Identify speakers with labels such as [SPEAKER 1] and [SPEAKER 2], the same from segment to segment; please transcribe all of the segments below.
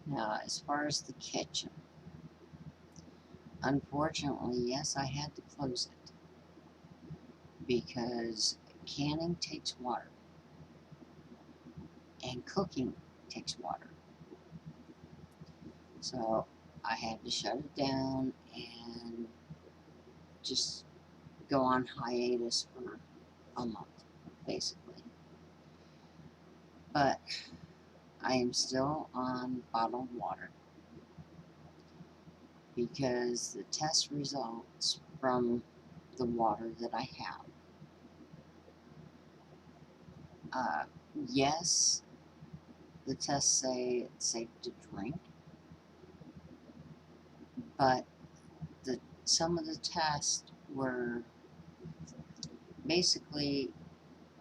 [SPEAKER 1] Now, as far as the kitchen, unfortunately, yes, I had to close it because canning takes water and cooking takes water. So I had to shut it down and just go on hiatus for a month, basically. But I am still on bottled water because the test results from the water that I have, uh, yes, the tests say it's safe to drink, but some of the tests were basically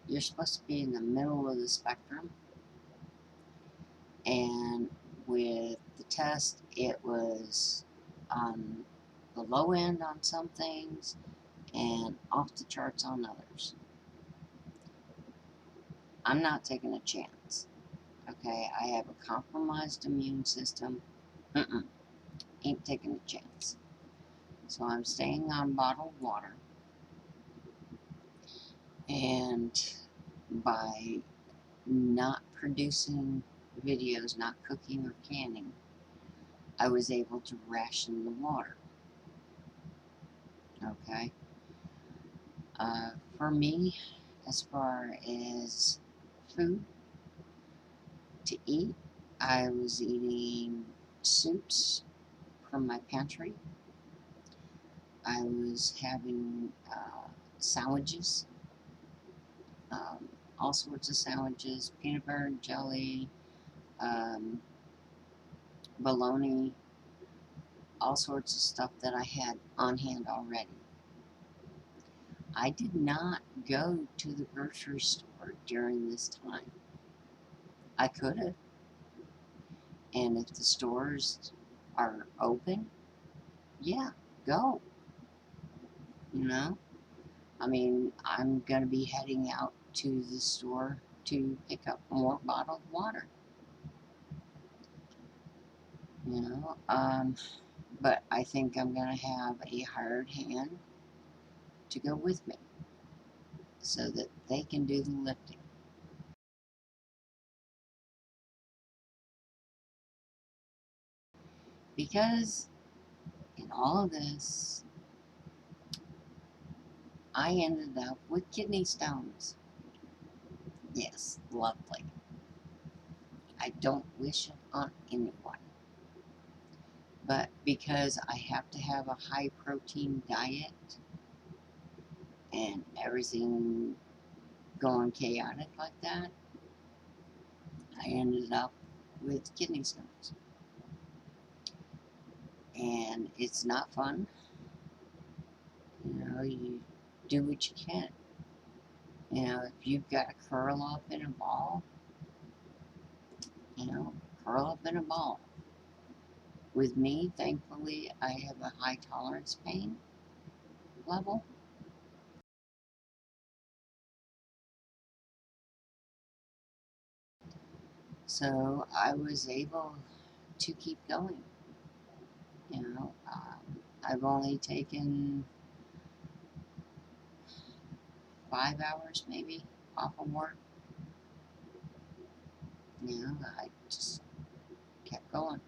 [SPEAKER 1] you're supposed to be in the middle of the spectrum, and with the test it was on the low end on some things and off the charts on others. I'm not taking a chance. Okay, I have a compromised immune system. Ain't taking a chance. So I'm staying on bottled water, and by not producing videos, not cooking or canning, I was able to ration the water. Okay. For me, as far as food to eat, I was eating soups from my pantry. I was having sandwiches, um, all sorts of sandwiches, peanut butter and jelly, um, bologna, all sorts of stuff that I had on hand already. I did not go to the grocery store during this time. I could have, and if the stores are open, yeah, go. You know, I mean, I'm gonna be heading out to the store to pick up more bottled water. You know, but I think I'm gonna have a hired hand to go with me so that they can do the lifting. Because in all of this, I ended up with kidney stones. Yes, lovely. I don't wish it on anyone. But because I have to have a high protein diet and everything going chaotic like that, I ended up with kidney stones. And it's not fun. You know, you do what you can. You know, if you've got to curl up in a ball, you know, curl up in a ball. With me, thankfully, I have a high tolerance pain level. So I was able to keep going. You know, I've only taken 5 hours maybe off of work. You know, I just kept going.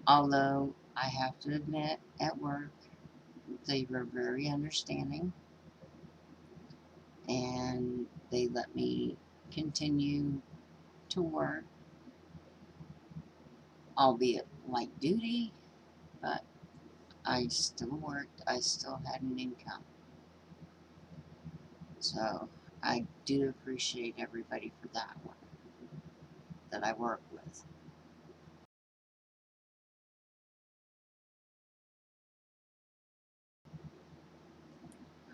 [SPEAKER 1] Although I have to admit, at work, they were very understanding and they let me continue to work, albeit light duty, but I still worked, I still had an income. So I do appreciate everybody for that one that I work with.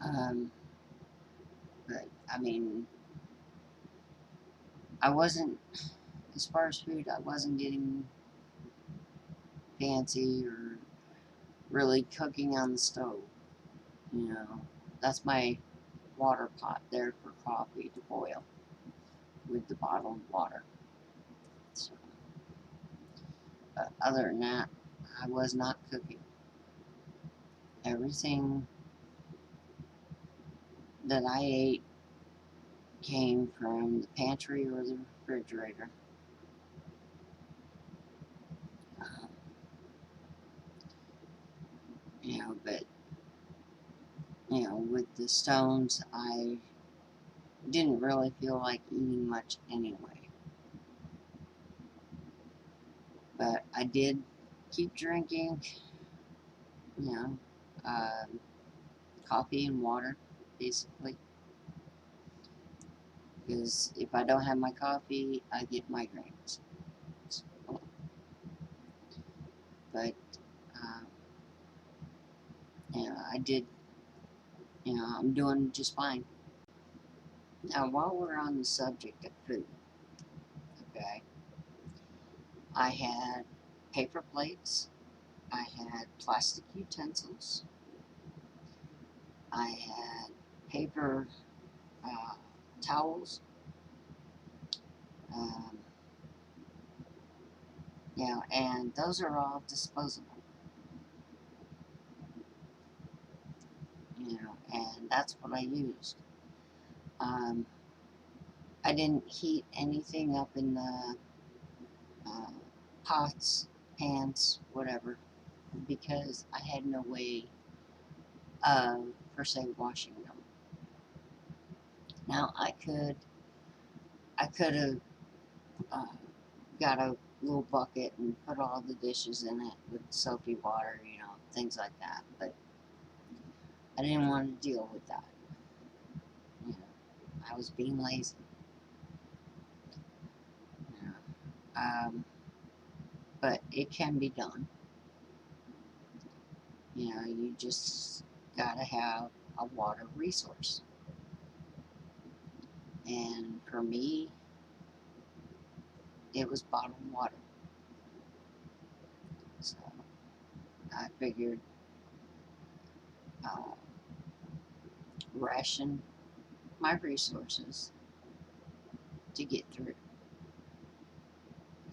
[SPEAKER 1] Um, but I mean, I wasn't, as far as food, I wasn't getting fancy or really cooking on the stove. You know, that's my water pot there for coffee to boil with the bottled water. So, other than that, I was not cooking. Everything that I ate came from the pantry or the refrigerator. Uh, but with the stones, I didn't really feel like eating much anyway. But I did keep drinking, you know, uh, coffee and water, basically. Because if I don't have my coffee, I get migraines. So, but, uh, I did, I'm doing just fine. Now, while we're on the subject of food, okay, I had paper plates, I had plastic utensils, I had paper uh, towels, um, and those are all disposable, and that's what I used. Um, I didn't heat anything up in the uh, pots, pans, whatever, because I had no way of, per se, washing them. Now I could have uh, got a little bucket and put all the dishes in it with soapy water, things like that. But I didn't want to deal with that. You know, I was being lazy. You but it can be done. You just gotta have a water resource. And for me, it was bottled water. So I figured uh, ration my resources to get through.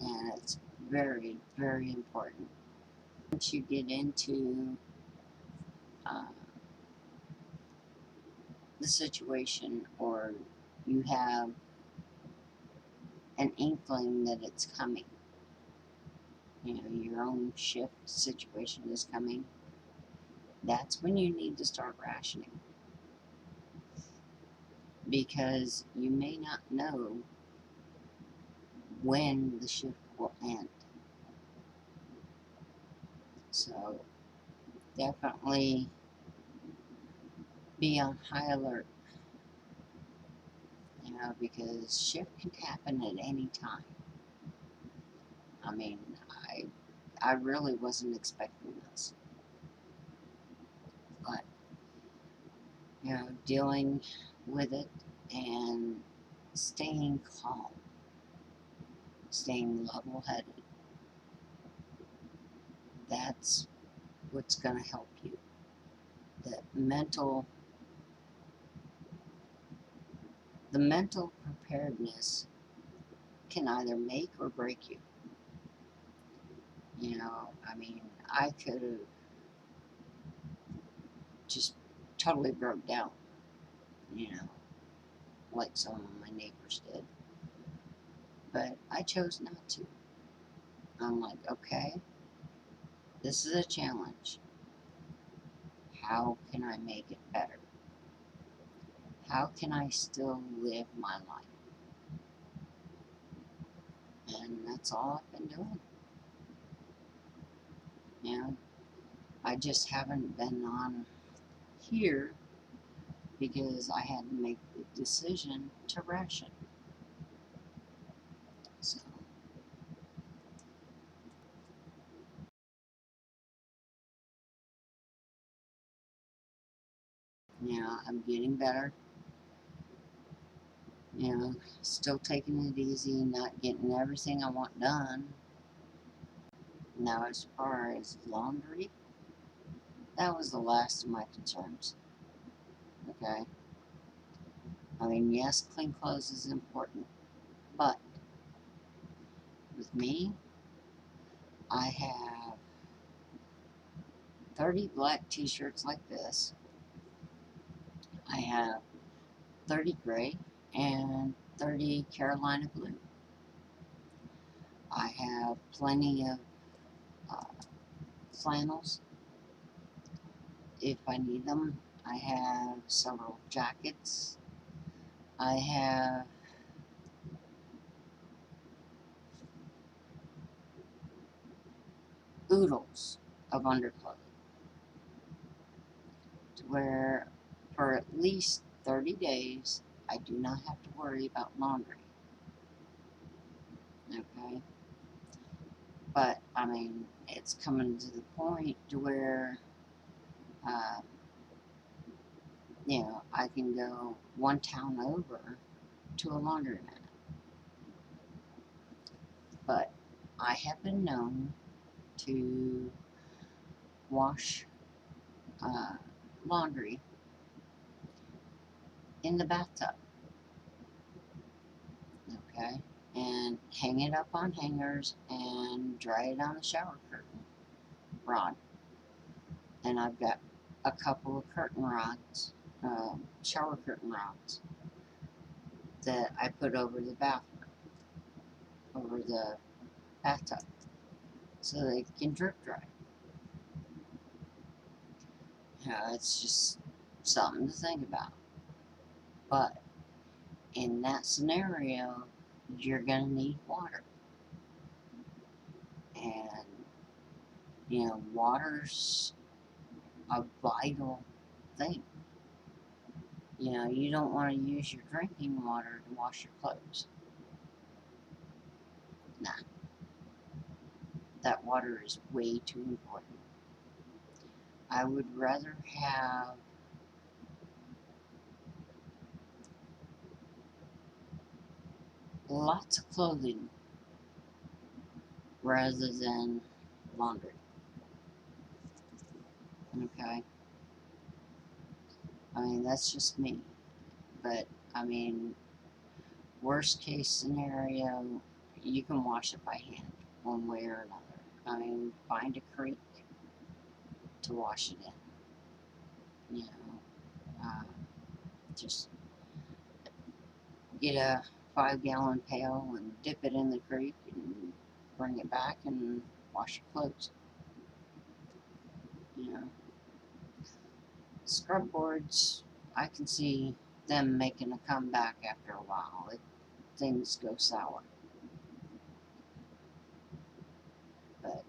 [SPEAKER 1] And it's very, very important. Once you get into uh, the situation, or you have an inkling that it's coming, your own shift situation is coming, that's when you need to start rationing. Because you may not know when the shift will end. So definitely be on high alert, because shift can happen at any time. I mean, I really wasn't expecting this. But, dealing with it and staying calm, staying level-headed, that's what's going to help you. The mental preparedness can either make or break you. I mean, I could have just totally broke down, you know, like some of my neighbors did. But I chose not to. I'm like, okay, this is a challenge. How can I make it better? How can I still live my life? And that's all I've been doing. I just haven't been on here because I had to make the decision to ration. So, I'm getting better. Still taking it easy, not getting everything I want done. Now, as far as laundry, that was the last of my concerns. Okay? I mean, yes, clean clothes is important, but with me, I have 30 black t-shirts like this. I have 30 gray and 30 Carolina blue. I have plenty of uh, flannels if I need them. I have several jackets. I have oodles of underclothing to where for at least 30 days I do not have to worry about laundry. Okay? But I mean, it's coming to the point to where uh, I can go one town over to a laundromat. But I have been known to wash uh, laundry in the bathtub, okay? And hang it up on hangers and dry it on the shower curtain rod. And I've got a couple of curtain rods, shower curtain rods, that I put over the bathroom, over the bathtub, so they can drip dry. It's just something to think about. But in that scenario, you're gonna need water. And, water's a vital thing. You don't want to use your drinking water to wash your clothes. Nah, that water is way too important. I would rather have lots of clothing rather than laundry. Okay? I mean, that's just me. But, I mean, worst case scenario, you can wash it by hand, one way or another. I mean, find a creek to wash it in. Just get a 5-gallon pail and dip it in the creek and bring it back and wash your clothes. You know, scrub boards, I can see them making a comeback after a while if things go sour. But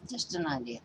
[SPEAKER 1] just an idea.